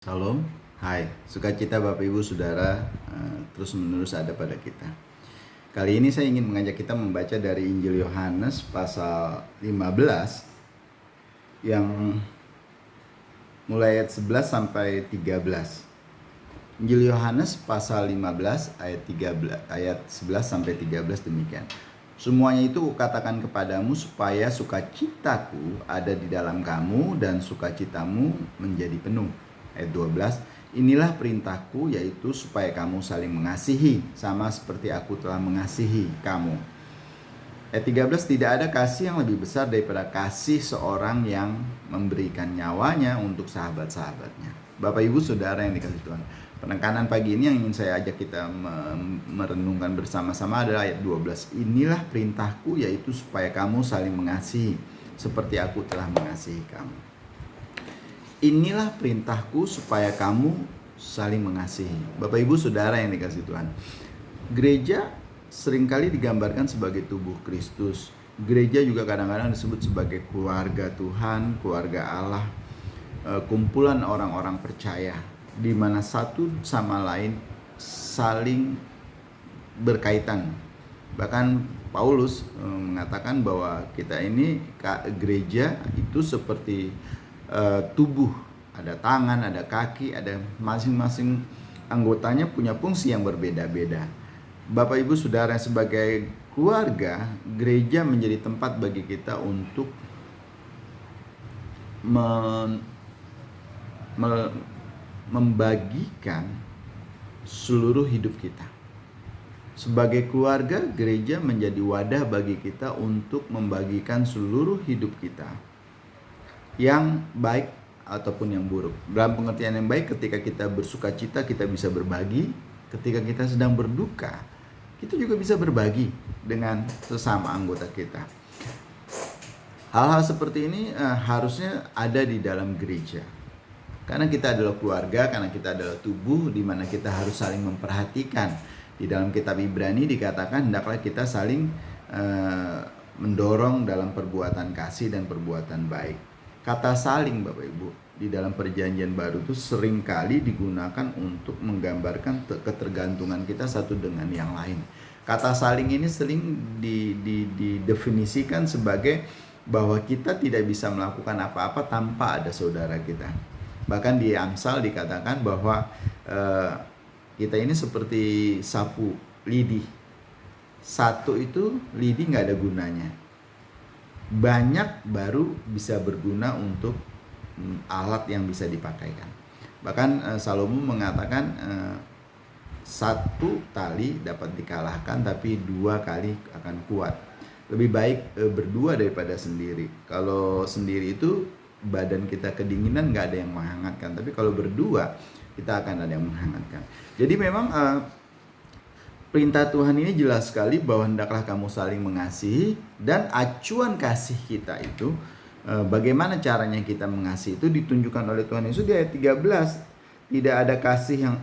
Salam, hai, sukacita Bapak Ibu Saudara terus menerus ada pada kita. Kali ini saya ingin mengajak kita membaca dari Injil Yohanes pasal 15 yang mulai ayat 11 sampai 13. Injil Yohanes pasal 15 ayat 11 sampai 13 demikian. Semuanya itu kukatakan kepadamu supaya sukacitaku ada di dalam kamu dan sukacitamu menjadi penuh. Ayat 12, inilah perintahku, yaitu supaya kamu saling mengasihi sama seperti aku telah mengasihi kamu. Ayat 13, tidak ada kasih yang lebih besar daripada kasih seorang yang memberikan nyawanya untuk sahabat-sahabatnya. Bapak Ibu Saudara yang dikasihi Tuhan, penekanan pagi ini yang ingin saya ajak kita merenungkan bersama-sama adalah ayat 12. Inilah perintahku, yaitu supaya kamu saling mengasihi seperti aku telah mengasihi kamu. Inilah perintahku supaya kamu saling mengasihi. Bapak Ibu Saudara yang dikasihi Tuhan, gereja seringkali digambarkan sebagai tubuh Kristus. Gereja juga kadang-kadang disebut sebagai keluarga Tuhan, keluarga Allah, kumpulan orang-orang percaya, di mana satu sama lain saling berkaitan. Bahkan Paulus mengatakan bahwa kita ini gereja itu seperti tubuh, ada tangan, ada kaki, ada masing-masing anggotanya punya fungsi yang berbeda-beda. Bapak Ibu Saudara, sebagai keluarga, gereja menjadi tempat bagi kita untuk membagikan seluruh hidup kita. Sebagai keluarga, gereja menjadi wadah bagi kita untuk membagikan seluruh hidup kita, yang baik ataupun yang buruk. Dalam pengertian yang baik, ketika kita bersuka cita kita bisa berbagi, ketika kita sedang berduka kita juga bisa berbagi dengan sesama anggota kita. Hal-hal seperti ini harusnya ada di dalam gereja, karena kita adalah keluarga, karena kita adalah tubuh di mana kita harus saling memperhatikan. Di dalam kitab Ibrani dikatakan hendaklah kita saling mendorong dalam perbuatan kasih dan perbuatan baik. Kata saling, Bapak Ibu, di dalam perjanjian baru itu seringkali digunakan untuk menggambarkan ketergantungan kita satu dengan yang lain. Kata saling ini sering didefinisikan sebagai bahwa kita tidak bisa melakukan apa-apa tanpa ada saudara kita. Bahkan di Amsal dikatakan bahwa kita ini seperti sapu lidi. Satu itu lidi nggak ada gunanya, banyak baru bisa berguna untuk alat yang bisa dipakaikan. Bahkan Salomo mengatakan satu tali dapat dikalahkan, tapi dua kali akan kuat. Lebih baik berdua daripada sendiri. Kalau sendiri itu badan kita kedinginan, nggak ada yang menghangatkan, tapi kalau berdua kita akan ada yang menghangatkan. Jadi memang perintah Tuhan ini jelas sekali bahwa hendaklah kamu saling mengasihi, dan acuan kasih kita itu, bagaimana caranya kita mengasihi itu ditunjukkan oleh Tuhan Yesus di ayat 13. Tidak ada kasih yang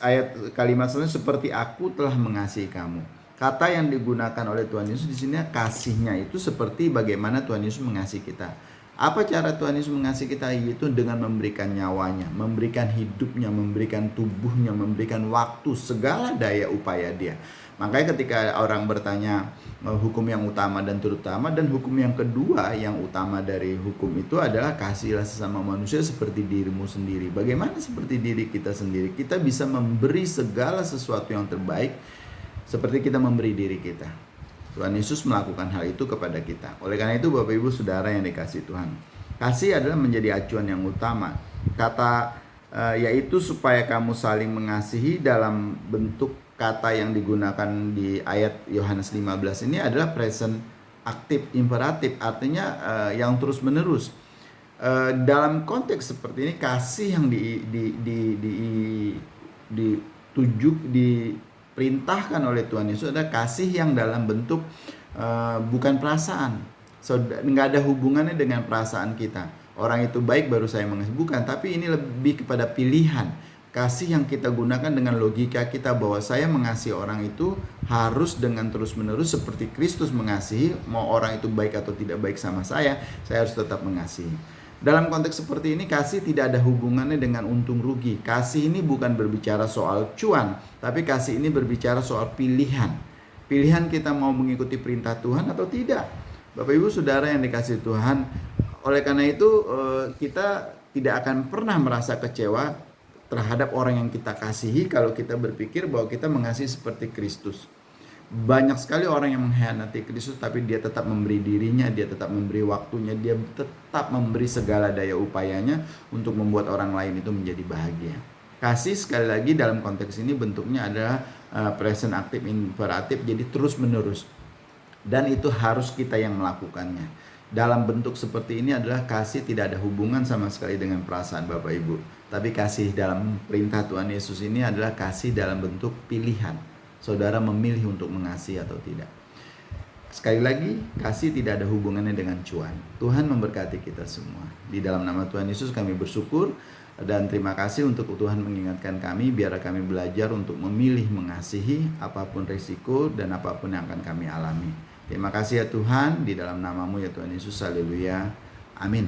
ayat kalimat selanjutnya, seperti aku telah mengasihi kamu. Kata yang digunakan oleh Tuhan Yesus di sini kasihnya itu seperti bagaimana Tuhan Yesus mengasihi kita. Apa cara Tuhan Yesus mengasihi kita? Yaitu dengan memberikan nyawanya, memberikan hidupnya, memberikan tubuhnya, memberikan waktu, segala daya upaya dia. Makanya ketika orang bertanya hukum yang utama dan terutama, dan hukum yang kedua yang utama dari hukum itu adalah kasihilah sesama manusia seperti dirimu sendiri. Bagaimana seperti diri kita sendiri? Kita bisa memberi segala sesuatu yang terbaik seperti kita memberi diri kita. Tuhan Yesus melakukan hal itu kepada kita. Oleh karena itu Bapak Ibu Saudara yang dikasihi Tuhan, kasih adalah menjadi acuan yang utama. Kata yaitu supaya kamu saling mengasihi, dalam bentuk kata yang digunakan di ayat Yohanes 15 ini adalah present aktif imperatif, artinya yang terus menerus. Dalam konteks seperti ini, kasih yang diperintahkan oleh Tuhan Yesus adalah kasih yang dalam bentuk bukan perasaan. Nggak ada hubungannya dengan perasaan kita. Orang itu baik baru saya mengasihi, bukan. Tapi ini lebih kepada pilihan. Kasih yang kita gunakan dengan logika kita bahwa saya mengasihi orang itu harus dengan terus menerus seperti Kristus mengasihi. Mau orang itu baik atau tidak baik sama saya harus tetap mengasihi. Dalam konteks seperti ini, kasih tidak ada hubungannya dengan untung rugi. Kasih ini bukan berbicara soal cuan, tapi kasih ini berbicara soal pilihan. Pilihan kita mau mengikuti perintah Tuhan atau tidak. Bapak Ibu Saudara yang dikasihi Tuhan, oleh karena itu kita tidak akan pernah merasa kecewa terhadap orang yang kita kasihi kalau kita berpikir bahwa kita mengasihi seperti Kristus. Banyak sekali orang yang mengkhianati Kristus, tapi dia tetap memberi dirinya, dia tetap memberi waktunya, dia tetap memberi segala daya upayanya untuk membuat orang lain itu menjadi bahagia. Kasih sekali lagi dalam konteks ini bentuknya adalah present active imperatif, jadi terus menerus. Dan itu harus kita yang melakukannya. Dalam bentuk seperti ini adalah kasih tidak ada hubungan sama sekali dengan perasaan Bapak Ibu. Tapi kasih dalam perintah Tuhan Yesus ini adalah kasih dalam bentuk pilihan. Saudara memilih untuk mengasihi atau tidak. Sekali lagi, kasih tidak ada hubungannya dengan cuan. Tuhan memberkati kita semua. Di dalam nama Tuhan Yesus kami bersyukur dan terima kasih untuk Tuhan mengingatkan kami biar kami belajar untuk memilih mengasihi apapun risiko dan apapun yang akan kami alami. Terima kasih ya Tuhan, di dalam namamu ya Tuhan Yesus, haleluya, amin.